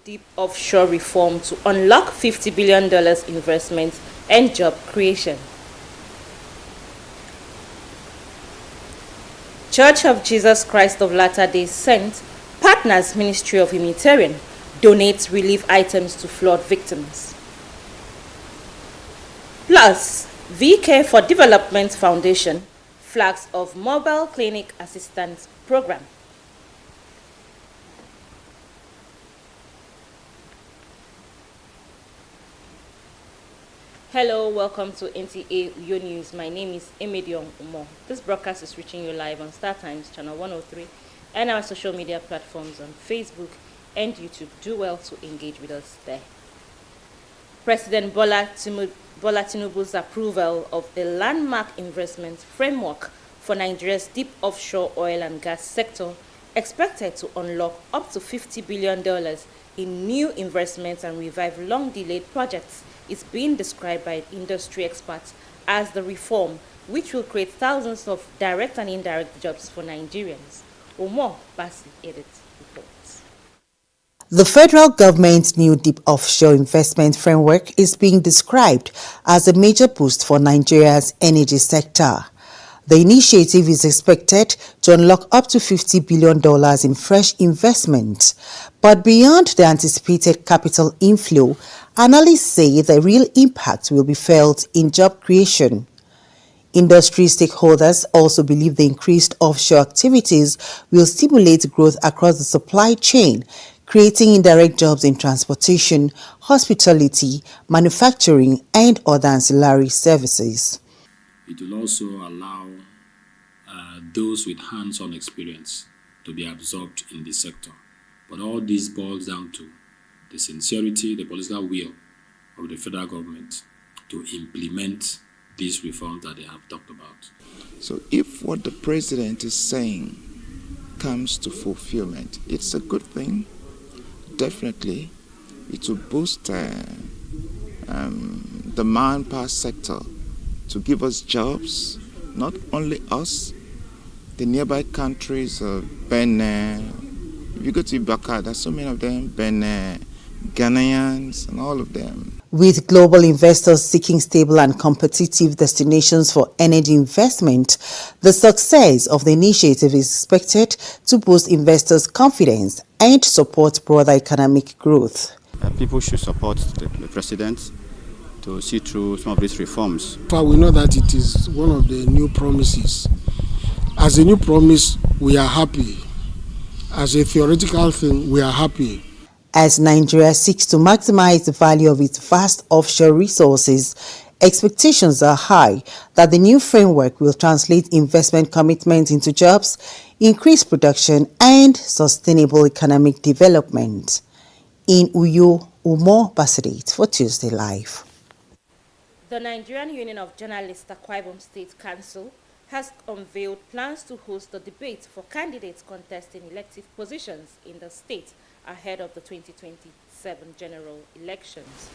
deep offshore reform to unlock $50 billion investment and job creation. Church of Jesus Christ of Latter-day Saints partners Ministry of Humanitarian donates relief items to flood victims. Plus, VK for Development Foundation flags of mobile clinic assistance program. Hello, welcome to NTA Uyo News. My name is Emedion Umo. This broadcast is reaching you live on StarTimes channel 103 and our social media platforms on Facebook and YouTube. Do well to engage with us there. President Bola Tinubu's approval of a landmark investment framework for Nigeria's deep offshore oil and gas sector expected to unlock up to $50 billion in new investments and revive long-delayed projects is being described by industry experts as the reform which will create thousands of direct and indirect jobs for Nigerians. Omar Basi edits reports. The federal government's new deep offshore investment framework is being described as a major boost for Nigeria's energy sector. The initiative is expected to unlock up to $50 billion in fresh investment. But beyond the anticipated capital inflow, analysts say the real impact will be felt in job creation. Industry stakeholders also believe the increased offshore activities will stimulate growth across the supply chain, creating indirect jobs in transportation, hospitality, manufacturing, and other ancillary services. It will also allow those with hands-on experience to be absorbed in the sector. But all this boils down to the sincerity, the political will of the federal government to implement these reforms that they have talked about. So if what the president is saying comes to fulfillment, it's a good thing. Definitely, it will boost the manpower sector to give us jobs, not only us, the nearby countries of Benin. If you go to Ibaka, there's so many of them, Benin, Ghanaians, and all of them. With global investors seeking stable and competitive destinations for energy investment, the success of the initiative is expected to boost investors' confidence and support broader economic growth. People should support the president to see through some of these reforms. We know that it is one of the new promises. As a new promise, we are happy. As a theoretical thing, we are happy. As Nigeria seeks to maximize the value of its vast offshore resources, expectations are high that the new framework will translate investment commitments into jobs, increase production, and sustainable economic development. In Uyo, Umo Basidate for Tuesday Live. The Nigerian Union of Journalists Akwa Ibom State Council has unveiled plans to host a debate for candidates contesting elective positions in the state ahead of the 2027 general elections.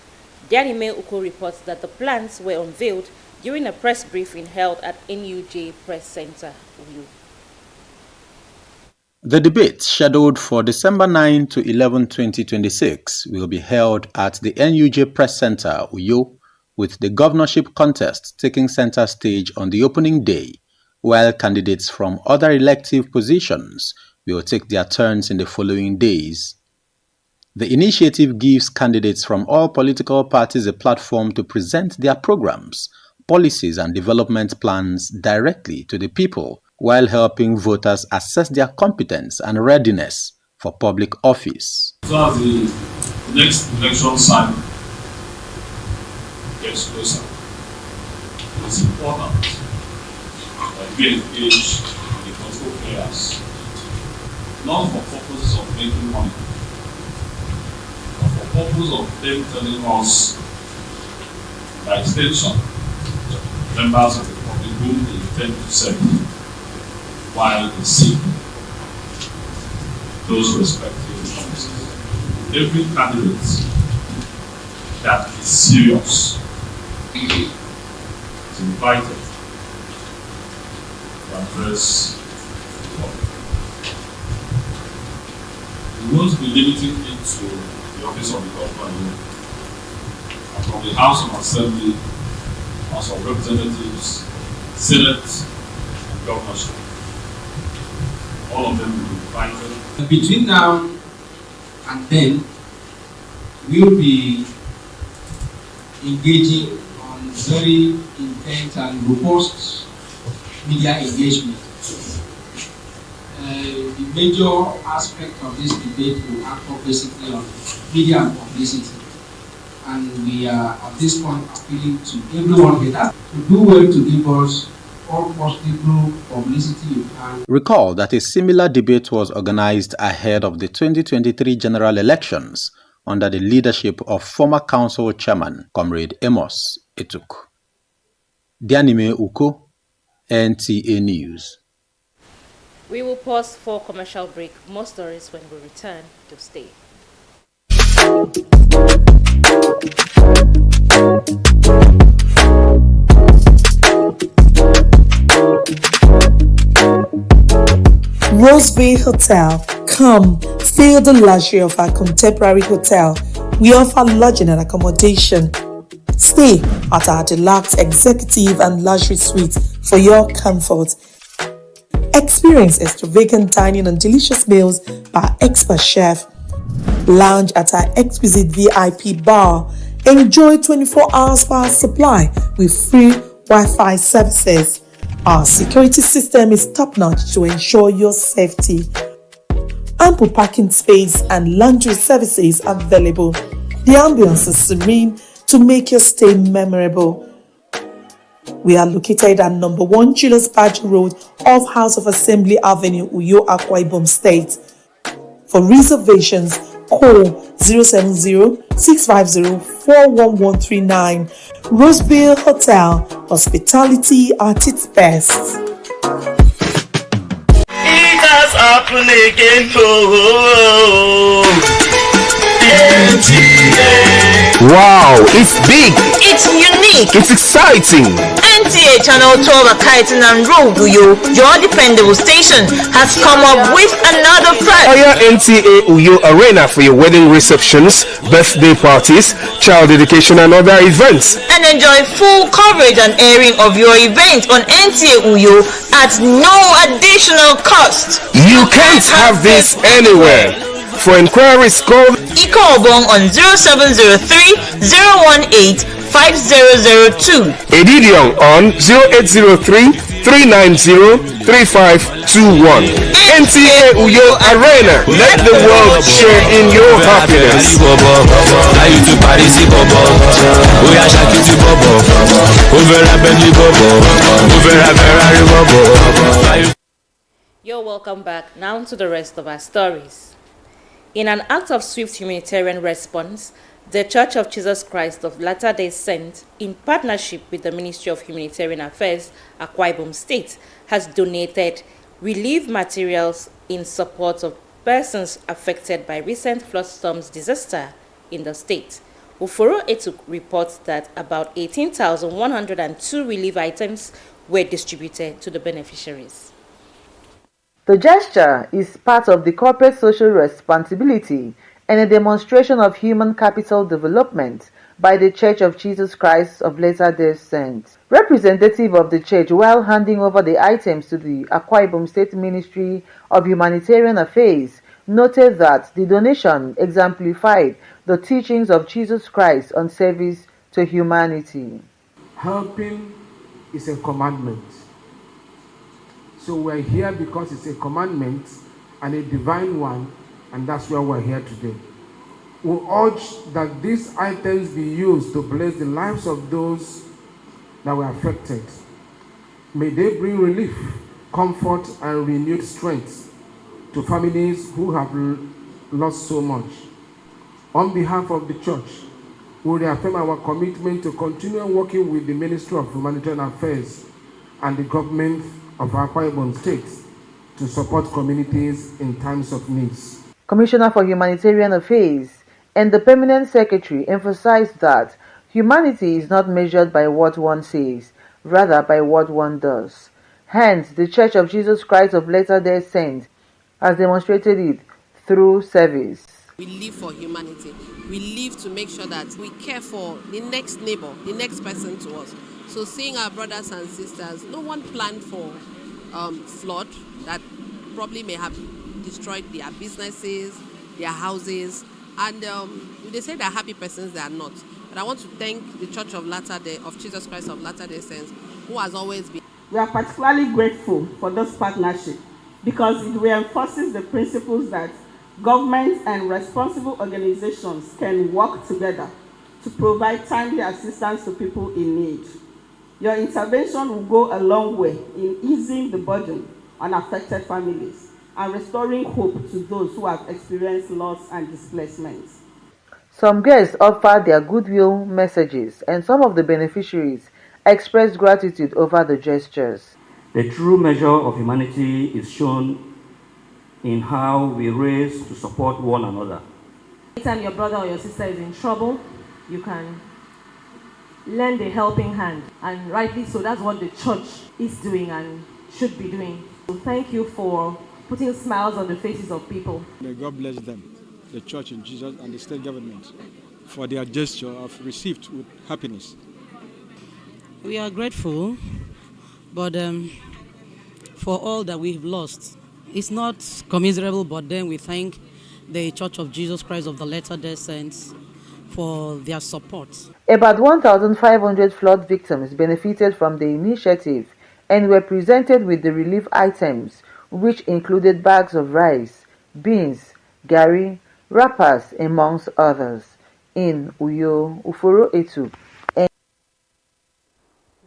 Dianime Uko reports that the plans were unveiled during a press briefing held at NUJ Press Center, Uyo. The debate, scheduled for December 9 to 11, 2026, will be held at the NUJ Press Center, Uyo, with the governorship contest taking center stage on the opening day, while candidates from other elective positions will take their turns in the following days. The initiative gives candidates from all political parties a platform to present their programs, policies and development plans directly to the people, while helping voters assess their competence and readiness for public office. So as the next election cycle gets closer, it's important that we engage the political players, not for purposes of making money, but for purpose of them telling us, by extension, members of the public whom they intend to serve while they seek those respective offices. Every candidate that is serious is invited to address the public. We won't be limiting it to the the office of the governor, and from the House of Assembly, House of Representatives, Senate, and Governorship. All of them will be invited. Between now and then, we'll be engaging on very intense and robust media engagement. The major aspect of this debate will happen basically on media and publicity. And we are at this point appealing to everyone here to do well to give us all possible publicity you can. Recall that a similar debate was organized ahead of the 2023 general elections under the leadership of former council chairman, Comrade Amos Etuk. Dianime Uko, NTA News. We will pause for commercial break. More stories when we return. To stay. Roseville Hotel. Come, feel the luxury of our contemporary hotel. We offer lodging and accommodation. Stay at our deluxe executive and luxury suites for your comfort. Experience extravagant dining and delicious meals by expert chef. Lounge at our exquisite VIP bar. Enjoy 24 hours power supply with free Wi-Fi services. Our security system is top-notch to ensure your safety. Ample parking space and laundry services available. The ambience is serene to make your stay memorable. We are located at number 1 Julius Baji Road off House of Assembly Avenue, Uyo, Akwa Ibom State. For reservations, call 070-650-41139. Roseville Hotel, hospitality at its best. It has happened again, Wow, it's big, it's unique, it's exciting. NTA Channel 12 Akaitan and Road Uyo, your dependable station, has come up with another prize. Hire NTA Uyo Arena for your wedding receptions, birthday parties, child dedication and other events. And enjoy full coverage and airing of your event on NTA Uyo at no additional cost. You can't have this anywhere. For inquiries, call Ikobong on 0703-018-5002. Edidion on 0803-390-3521. NTA Uyo Arena. Let the world share in your happiness. You're welcome back. Now to the rest of our stories. In an act of swift humanitarian response, the Church of Jesus Christ of Latter-day Saints, in partnership with the Ministry of Humanitarian Affairs, Akwa Ibom State, has donated relief materials in support of persons affected by recent flood storms disaster in the state. Uforo Etuk reports that about 18,102 relief items were distributed to the beneficiaries. The gesture is part of the corporate social responsibility and a demonstration of human capital development by the Church of Jesus Christ of Latter-day Saints. Representative of the church, while handing over the items to the Akwa Ibom State Ministry of Humanitarian Affairs, noted that the donation exemplified the teachings of Jesus Christ on service to humanity. Helping is a commandment. So we're here because it's a commandment and a divine one, and that's why we're here today. We urge that these items be used to bless the lives of those that were affected. May they bring relief, comfort, and renewed strength to families who have lost so much. On behalf of the church, we reaffirm our commitment to continue working with the Ministry of Humanitarian Affairs and the government of Akwa Ibom State to support communities in times of needs. Commissioner for Humanitarian Affairs and the Permanent Secretary emphasized that humanity is not measured by what one says, rather by what one does. Hence, the Church of Jesus Christ of Latter-day Saints has demonstrated it through service. We live for humanity. We live to make sure that we care for the next neighbor, the next person to us. So seeing our brothers and sisters, no one planned for flood that probably may have destroyed their businesses, their houses, and they say they're happy persons, they are not. But I want to thank the Church of Latter-day, of Jesus Christ of Latter-day Saints, who has always been. We are particularly grateful for this partnership because it reinforces the principles that governments and responsible organizations can work together to provide timely assistance to people in need. Your intervention will go a long way in easing the burden on affected families and restoring hope to those who have experienced loss and displacement. Some guests offered their goodwill messages, and some of the beneficiaries expressed gratitude over the gestures. The true measure of humanity is shown in how we raise to support one another. Anytime your brother or your sister is in trouble, you can lend a helping hand, and rightly so. That's what the church is doing and should be doing. So thank you for putting smiles on the faces of people. May God bless them, the church and Jesus and the state government, for their gesture of received with happiness. We are grateful, but for all that we've lost, it's not commiserable, but then we thank the Church of Jesus Christ of the Latter-day Saints for their support. About 1,500 flood victims benefited from the initiative and were presented with the relief items, which included bags of rice, beans, gari, wrappers, amongst others. In Uyo, Uforo Etu.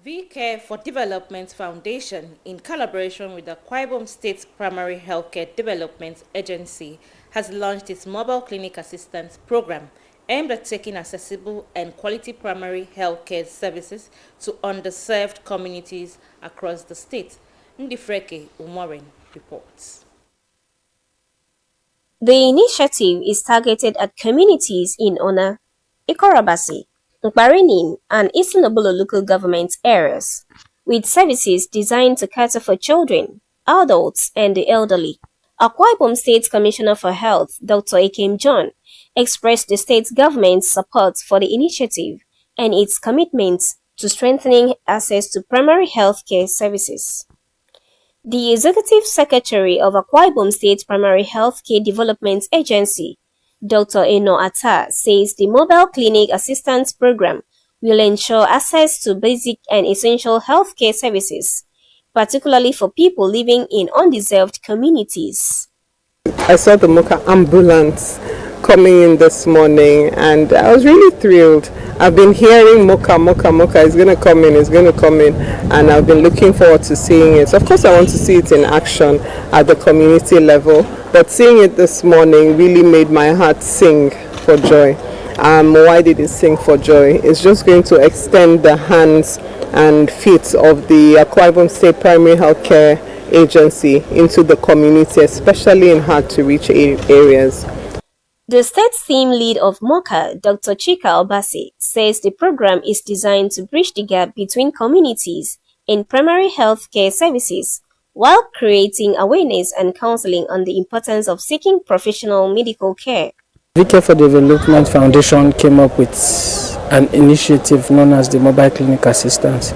V-Care for Development Foundation, in collaboration with the Akwa Ibom State Primary Healthcare Development Agency, has launched its mobile clinic assistance program aimed at taking accessible and quality primary healthcare services to underserved communities across the state. Ndifreke Umoren reports. The initiative is targeted at communities in Ona, Ikorabasi, Nkparenim, and Eastern Obolo local government areas, with services designed to cater for children, adults, and the elderly. Akwa Ibom State Commissioner for Health, Dr. Ikem John, expressed the state government's support for the initiative and its commitment to strengthening access to primary health care services. The Executive Secretary of Akwa Ibom State Primary Health Care Development Agency, Dr. Eno Atta, says the mobile clinic assistance program will ensure access to basic and essential healthcare services, particularly for people living in undeserved communities. I saw the Mocha ambulance coming in this morning and I was really thrilled. I've been hearing Mocha is going to come in, and I've been looking forward to seeing it. So of course I want to see it in action at the community level, but seeing it this morning really made my heart sing for joy. Why did it sing for joy? It's just going to extend the hands and feet of the Akwa Ibom State Primary Healthcare Agency into the community, especially in hard-to-reach areas. The state team lead of MOCA, Dr. Chika Obasi, says the program is designed to bridge the gap between communities in primary health care services while creating awareness and counseling on the importance of seeking professional medical care. V-Care for Development Foundation came up with an initiative known as the Mobile Clinic Assistance.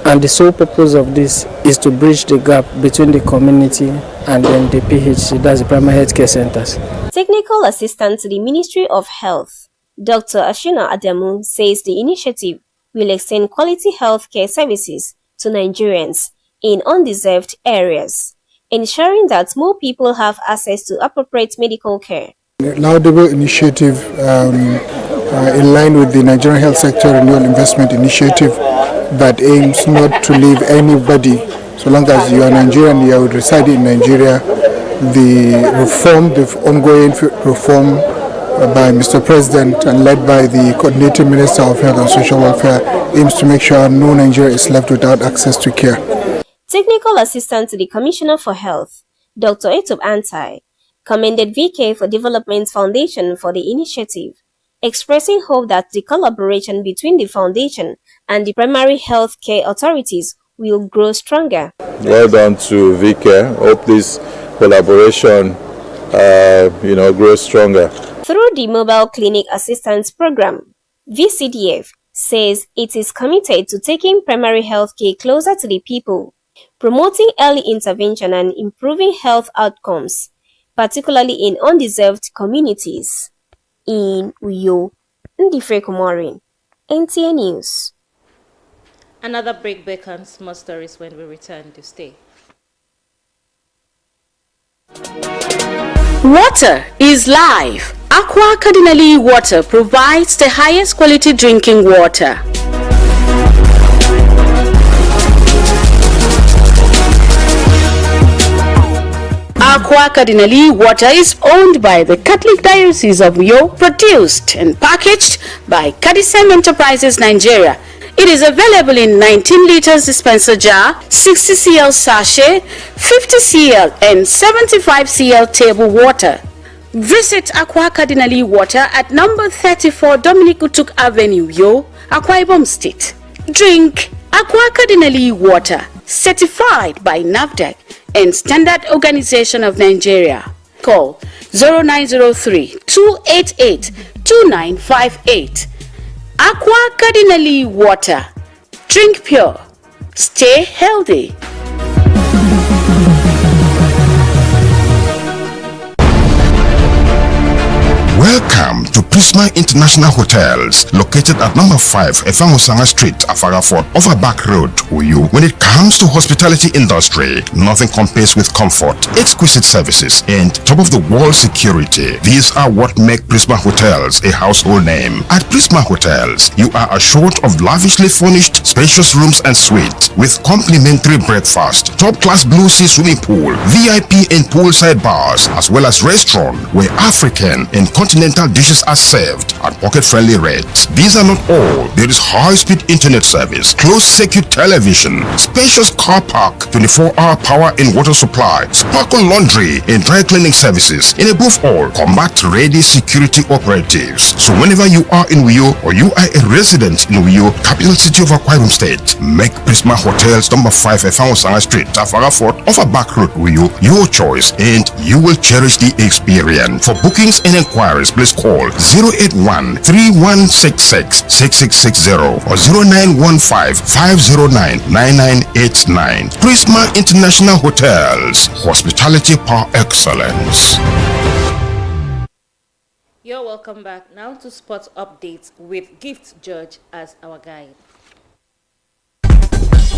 And the sole purpose of this is to bridge the gap between the community and then the PHC, that's the primary health care centers. Technical assistant to the Ministry of Health, Dr. Ashina Adamu, says the initiative will extend quality health care services to Nigerians in undeserved areas, ensuring that more people have access to appropriate medical care. A laudable initiative in line with the Nigerian Health Sector Renewal Investment Initiative that aims not to leave anybody, so long as you are Nigerian, you are residing in Nigeria. The ongoing reform by Mr. President and led by the Coordinating Minister of Health and Social Welfare aims to make sure no Nigerian is left without access to care. Technical assistant to the Commissioner for Health, Dr. Etub Antai, commended V-Care for Development Foundation for the initiative, expressing hope that the collaboration between the foundation and the primary health care authorities will grow stronger. Well done to V-Care. Hope this collaboration grow stronger. Through the Mobile Clinic Assistance Program, VCDF says it is committed to taking primary health care closer to the people, promoting early intervention and improving health outcomes, particularly in undeserved communities. In Uyo, Ndifre Kumorin, NTA News. Another break beckons more stories when we return to stay. Water is life. Aqua Cardinali Water provides the highest quality drinking water. Aqua Cardinali Water is owned by the Catholic Diocese of Uyo, produced and packaged by Cadisem Enterprises Nigeria. It is available in 19 liters dispenser jar, 60 cl sachet, 50 cl and 75 cl table water. Visit Aqua Cardinali Water at number 34 Dominic Utuk Avenue, Uyo, Akwa Ibom State. Drink Aqua Cardinali Water, certified by NAFDAC and Standard Organization of Nigeria. Call 0903-288-2958. Aqua Cardinali Water. Drink pure. Stay healthy. Welcome to Prisma International Hotels, located at number 5 Efangosanga Street, Afarafort, Overback Road, Uyu. When it comes to hospitality industry, nothing compares with comfort, exquisite services, and top-of-the-world security. These are what make Prisma Hotels a household name. At Prisma Hotels, you are assured of lavishly furnished, spacious rooms and suites with complimentary breakfast, top-class Blue Sea swimming pool, VIP and poolside bars, as well as restaurant where African and continental dishes are served at pocket-friendly rates. These are not all. There is high-speed internet service, closed circuit television, spacious car park, 24-hour power and water supply, sparkle laundry and dry cleaning services, and above all, combat-ready security operatives. So whenever you are in Uyo or you are a resident in Uyo, capital city of Akwa Ibom State, make Prisma Hotels number 5 Efangosanga Street, Afarafort, Overback Road, Uyo your choice, and you will cherish the experience. For bookings and inquiries, please call 081-3166-6660 or 0915-509-9989. Prisma International Hotels, hospitality par excellence. You're welcome back. Now to sports updates with Gift George as our guide.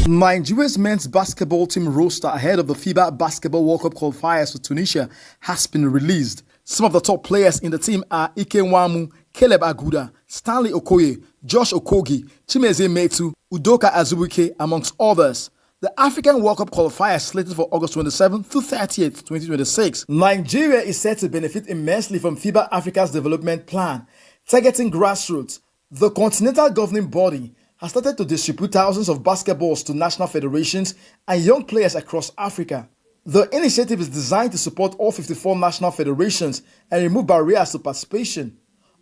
Nigeria's men's basketball team roster ahead of the FIBA Basketball World Cup qualifiers for Tunisia has been released. Some of the top players in the team are Ike Nwamu, Caleb Aguda, Stanley Okoye, Josh Okogie, Chimeze Metu, Udoka Azubuike, amongst others. The African World Cup qualifiers slated for August 27th to 30th, 2026. Nigeria is set to benefit immensely from FIBA Africa's development plan, targeting grassroots. The continental governing body has started to distribute thousands of basketballs to national federations and young players across Africa. The initiative is designed to support all 54 national federations and remove barriers to participation.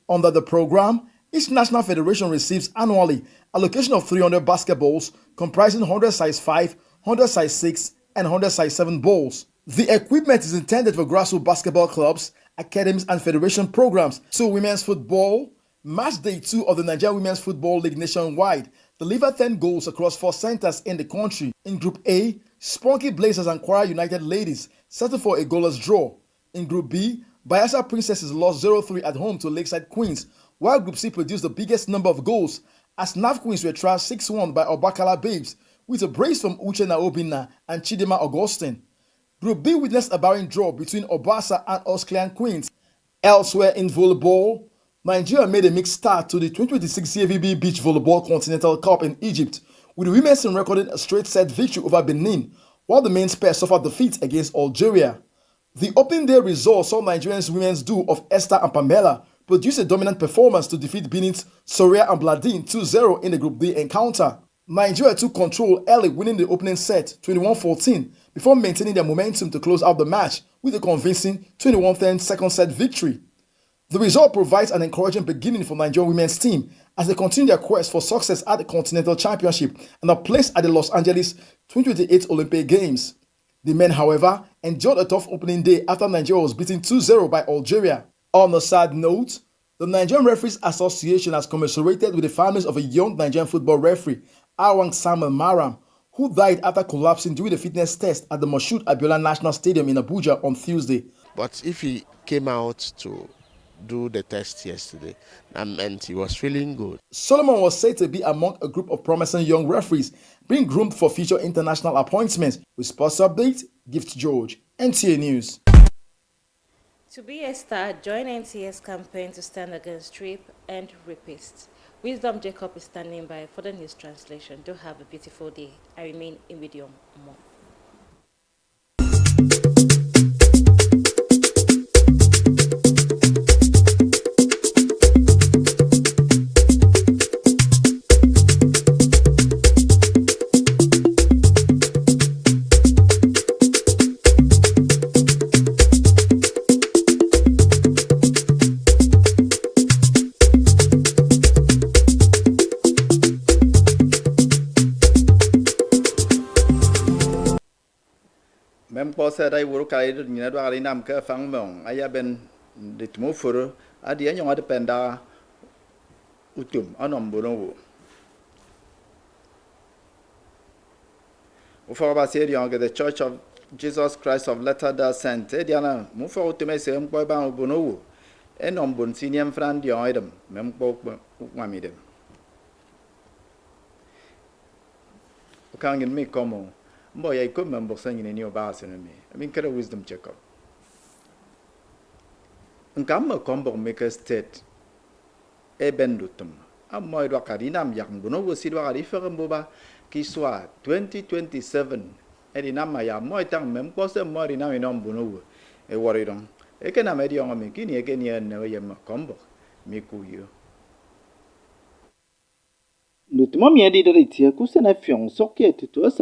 Under the program, each national federation receives annually allocation of 300 basketballs comprising 100 size 5, 100 size 6, and 100 size 7 balls. The equipment is intended for grassroots basketball clubs, academies, and federation programs. So women's football, Match Day 2 of the Nigeria Women's Football League nationwide delivered 10 goals across 4 centers in the country. In Group A, Spunky Blazers and Kwara United Ladies settled for a goalless draw. In Group B, Bayelsa Princesses lost 0-3 at home to Lakeside Queens, while Group C produced the biggest number of goals as NAF Queens were thrashed 6-1 by Obakala Babes with a brace from Uche Naobina and Chidima Augustine. Group B witnessed a barren draw between Obasa and Osklian Queens. Elsewhere in volleyball, Nigeria made a mixed start to the 2026 CAVB Beach Volleyball Continental Cup in Egypt, with the women's team recording a straight-set victory over Benin, while the men's pair suffered defeat against Algeria. The opening day result saw Nigeria's women's duo of Esther and Pamela produce a dominant performance to defeat Benin's Soria and Bladin 2-0 in the Group D encounter. Nigeria took control early, winning the opening set 21-14 before maintaining their momentum to close out the match with a convincing 21-10 second set victory. The result provides an encouraging beginning for Nigerian women's team as they continue their quest for success at the Continental Championship and are placed at the Los Angeles 2028 Olympic Games. The men, however, enjoyed a tough opening day after Nigeria was beaten 2-0 by Algeria. On a sad note, the Nigerian Referees Association has commiserated with the families of a young Nigerian football referee, Awang Samuel Maram, who died after collapsing during the fitness test at the Moshood Abiola National Stadium in Abuja on Tuesday. But if he came out to do the test yesterday, that meant he was feeling good. Solomon was said to be among a group of promising young referees being groomed for future international appointments. With Sports Update, Gift George, NTA News. To be a star, join NTA's campaign to stand against rape and rapists. Wisdom Jacob is standing by for the news translation. Do have a beautiful day. I remain Imedium Mo. Said I work I did not really nam ke fang mong I have been the tomorrow at the end of the penda utum anom bono. Ufaba said young the Church of Jesus Christ of Latter-day Saints Ediana Mufa utume se mpo ba bono enom bon siniam fran di item mempo mamidem. Ukangin me como boy, I could remember saying in your bass in me. I mean, kind of wisdom check up. And come a combo make a state a bendutum. A moi docarinam young bono sidwa referum boba kiswa 2027. Edinamaya moi tang mem was a more in am bono a worried on. A can a medium of McKinney again here never yam combo. Miku you. Lutumami did it here, Kusen a fion socket to us.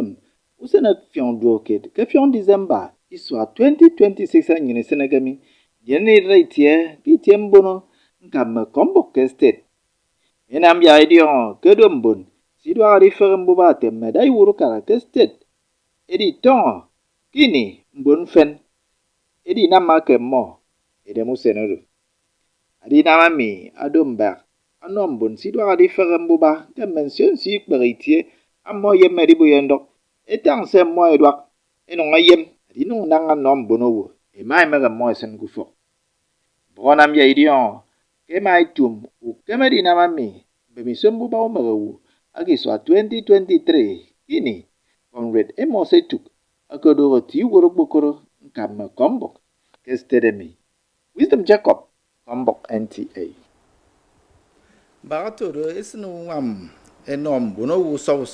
Usena fion doket ke fion December iswa 2026 anyine senegami yene reitie ki tiembono ngam kombo ke state enam ya idion ke dombon sidwa referem boba tem dai wuru kara ke state edi ton kini mbon fen edi nama ke mo ede musenero adi nama mi adomba anombon sidwa referem boba ke mention si kberitie amo yemedi boyendo etang se mo edwak eno ngayem di no nanga nom bonowo e mai mega mo sen gufo bonam ya idion ke mai tum u kemedi na mami be mi sembu ba o merewu agi so 2023 ini Conrad emo se tuk akodo ti woro bokoro nkam kombok ke stedemi Wisdom Jacob kombok NTA Barato do isnu enom bonowo so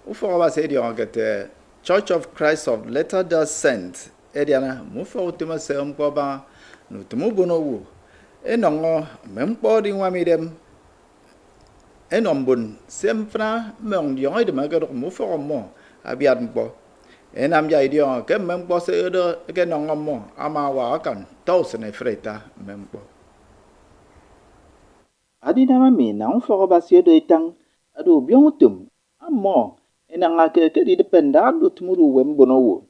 Ufa said you get the Church of Christ of Latter-day Saints. Ediana, Mufa Utuma Sem Goba, Nutumubono, Enongo, Mempodi Wamidem, Enombun, Semfra, Mong, the only Magar Mufa or more, Abiadbo. And I'm the idea, get Membos again on more, Amawa Akan, 1,000 a freighter, Membo. Adinama me now for a basia de tang, Ado Biomutum, more. Enanga ke di dependa do tumuru wembono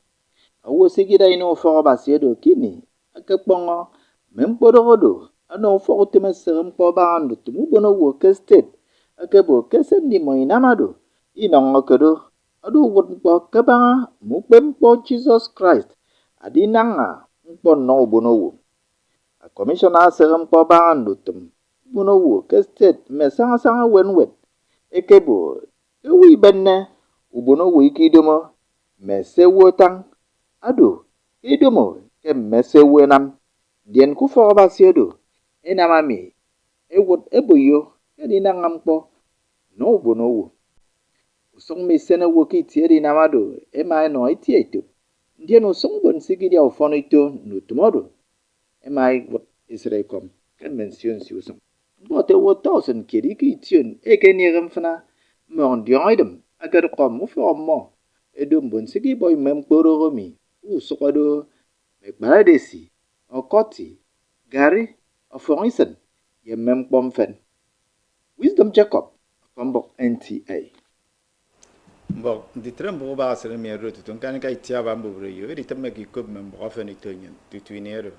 awo sigida ino for basiedo kini akakpongo mempododo ano for temeserem po bando tumubono wo ke state akebo kesen ni moinamado inongo kedo adu wonpo kabanga mupempo Jesus Christ adinanga mpo no bono wo a commissioner serem po bando tum bono wo ke state mesanga wenwet ekebo ewi benne ubono wiki domo mesewo tang ado idomo ke mesewo nam dien ku for basiedo enamami ewot eboyo edi nangampo no ubono wo usong mesene woki tieri namado ema no itieto dien usong bon sigidi au fonito no tomorrow ema what isrekom kan mention si usong bote wo 1,000 kiriki tion ekenirem fana mon dioidem agar kom for mo edum bon sigi boy mem kporogomi usokodo mekbaradesi okoti gari oforisen ye mem pomfen Wisdom Jacob kombok NTA Mbok di trem bo ba sere mi ro tutun kan kai tia ba mbo ro yo ri temme ki ko men bo fa ni tonyen tu tu ni ro